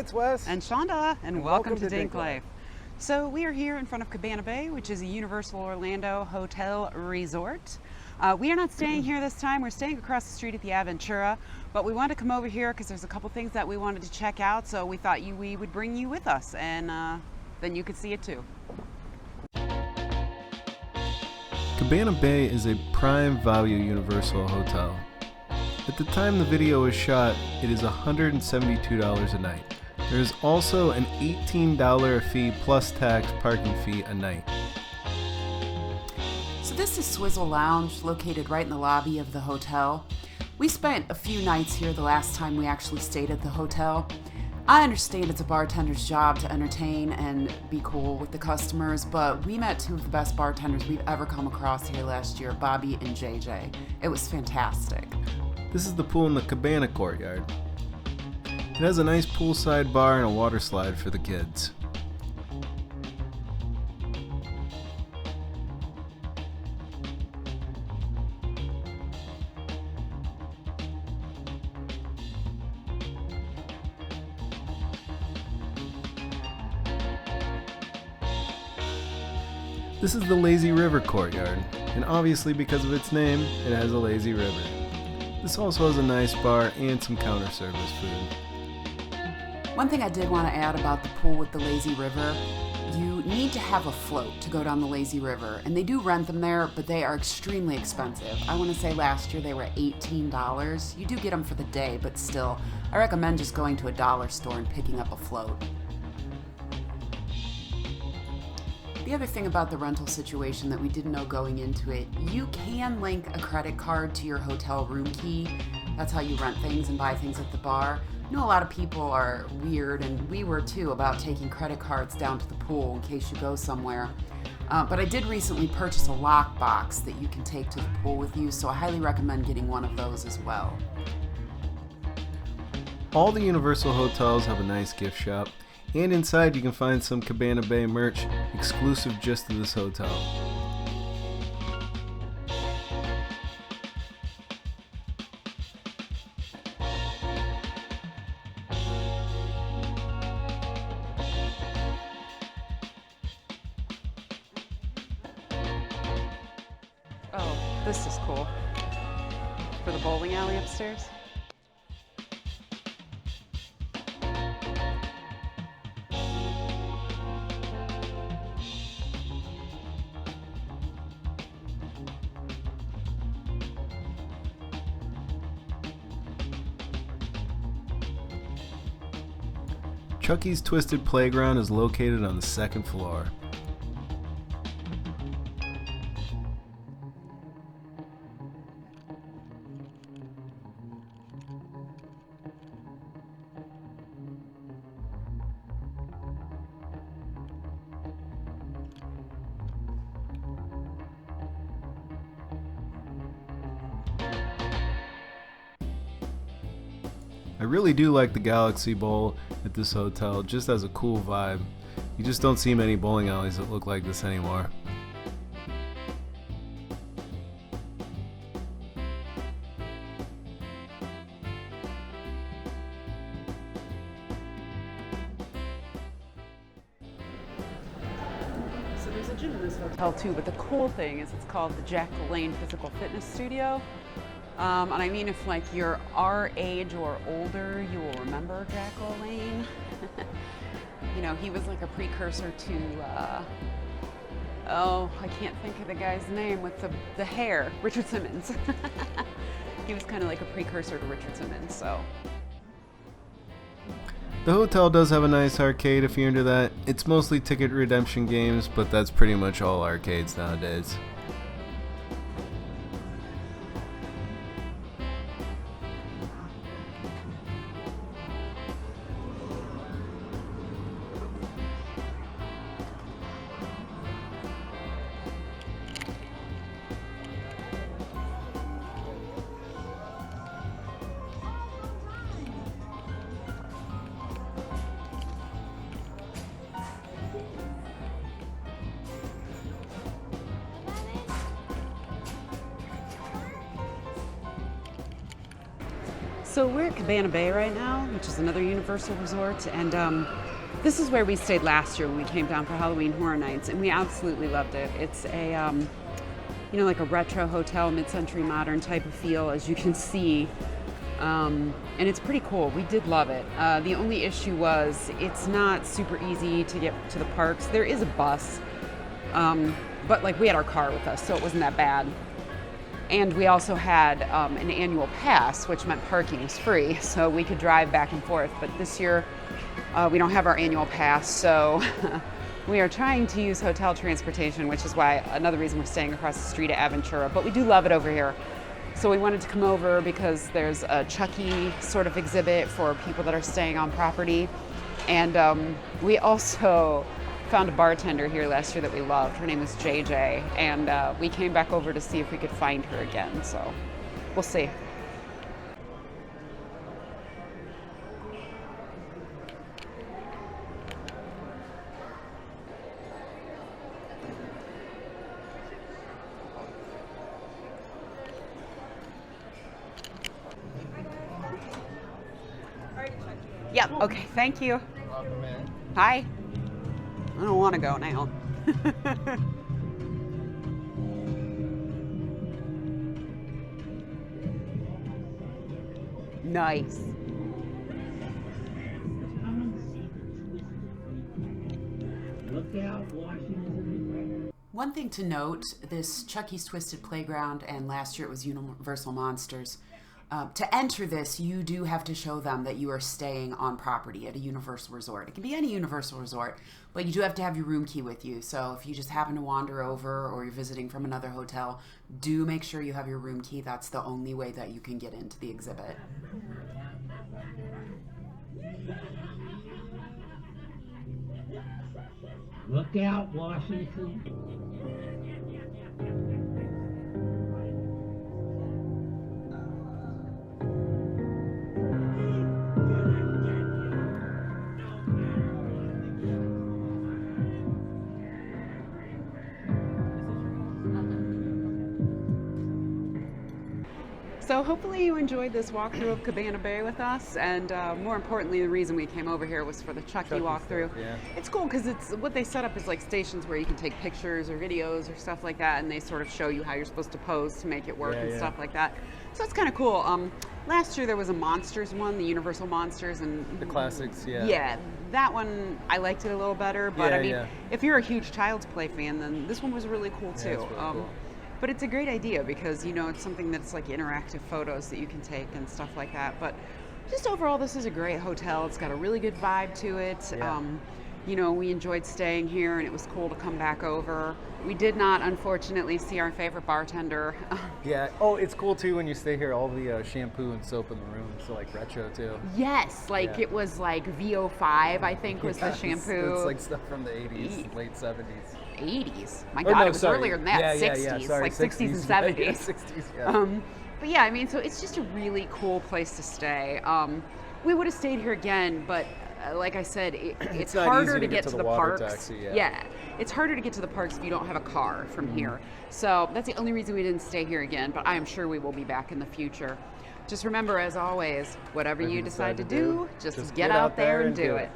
it's Wes. And Shonda, and welcome to DinkLife. So we are here in front of Cabana Bay, which is a Universal Orlando hotel resort. We are not staying here this time. We're staying across the street at the Aventura, but we wanted to come over here because there's a couple things that we wanted to check out, so we thought we would bring you with us, and then you could see it too. Cabana Bay is a prime value Universal hotel. At the time the video was shot, it is $172 a night. There is also an $18 fee plus tax parking fee a night. So this is Swizzle Lounge, located right in the lobby of the hotel. We spent a few nights here the last time we actually stayed at the hotel. I understand it's a bartender's job to entertain and be cool with the customers, but we met two of the best bartenders we've ever come across here last year, Bobby and JJ. It was fantastic. This is the pool in the Cabana Courtyard. It has a nice poolside bar and a water slide for the kids. This is the Lazy River Courtyard, and obviously because of its name, it has a lazy river. This also has a nice bar and some counter service food. One thing I did want to add about the pool with the lazy river, you need to have a float to go down the lazy river, and they do rent them there, but they are extremely expensive. I want to say last year they were $18. You do get them for the day, but still, I recommend just going to a dollar store and picking up a float. The other thing about the rental situation that we didn't know going into it, you can link a credit card to your hotel room key. That's how you rent things and buy things at the bar. I know a lot of people are weird, and we were too, about taking credit cards down to the pool in case you go somewhere. But I did recently purchase a lock box that you can take to the pool with you, so I highly recommend getting one of those as well. All the Universal hotels have a nice gift shop. And inside you can find some Cabana Bay merch exclusive just to this hotel. Oh, this is cool. For the bowling alley upstairs. Chucky's Twisted Playground is located on the second floor. I really do like the Galaxy Bowl at this hotel, just as a cool vibe. You just don't see many bowling alleys that look like this anymore. So there's a gym in this hotel too, but the cool thing is it's called the Jack LaLanne Physical Fitness Studio. And I mean, if like you're our age or older, you will remember Jack LaLanne. You know, he was like a precursor to, oh, I can't think of the guy's name with the hair, Richard Simmons. He was kind of like a precursor to Richard Simmons, so. The hotel does have a nice arcade if you're into that. It's mostly ticket redemption games, but that's pretty much all arcades nowadays. So we're at Cabana Bay right now, which is another Universal resort, and this is where we stayed last year when we came down for Halloween Horror Nights, and we absolutely loved it. It's a, you know, like a retro hotel, mid-century modern type of feel, as you can see, and it's pretty cool. We did love it. The only issue was it's not super easy to get to the parks. There is a bus, but like we had our car with us, so it wasn't that bad. And we also had an annual pass, which meant parking was free, so we could drive back and forth. But this year, we don't have our annual pass, so we are trying to use hotel transportation, which is why another reason we're staying across the street at Aventura. But we do love it over here. So we wanted to come over because there's a Chucky sort of exhibit for people that are staying on property. And we also found a bartender here last year that we loved. Her name is JJ, and we came back over to see if we could find her again, so we'll see. Yep, okay, thank you. Hi. I don't want to go now. Nice. One thing to note, this Chucky's Twisted Playground, and last year it was Universal Monsters. To enter this, you do have to show them that you are staying on property at a Universal resort. It can be any Universal resort, but you do have to have your room key with you. So if you just happen to wander over or you're visiting from another hotel, do make sure you have your room key. That's the only way that you can get into the exhibit. Look out, Washington. So hopefully you enjoyed this walkthrough of Cabana Bay with us, and more importantly, the reason we came over here was for the Chucky walkthrough. Yeah. It's cool because it's what they set up is like stations where you can take pictures or videos or stuff like that, and they sort of show you how you're supposed to pose to make it work and stuff like that. So it's kind of cool. Last year there was a Monsters one, the Universal Monsters, and The classics, yeah. Yeah, that one I liked it a little better, but I mean, if you're a huge Child's Play fan, then this one was really cool too. it's really cool. But it's a great idea because, you know, it's something that's like interactive photos that you can take and stuff like that. But just overall, this is a great hotel. It's got a really good vibe to it. Yeah. You know, we enjoyed staying here and it was cool to come back over. We did not, unfortunately, see our favorite bartender. Yeah. Oh, it's cool too when you stay here. All the shampoo and soap in the room, so like retro too. Yes, like it was like VO5, I think, was the shampoo. It's like stuff from the 80s, late 70s. 80s? My Or God, no, it was sorry. earlier than that. Yeah, 60s, sorry, like 60s and 70s. Yeah, 60s, yeah. But yeah, I mean, so it's just a really cool place to stay. We would have stayed here again, but like I said, it's not harder easy to get to the water parks. taxi, yeah. It's harder to get to the parks if you don't have a car from here. So that's the only reason we didn't stay here again, but I am sure we will be back in the future. Just remember, as always, whatever you decide to do, just get out there and do it.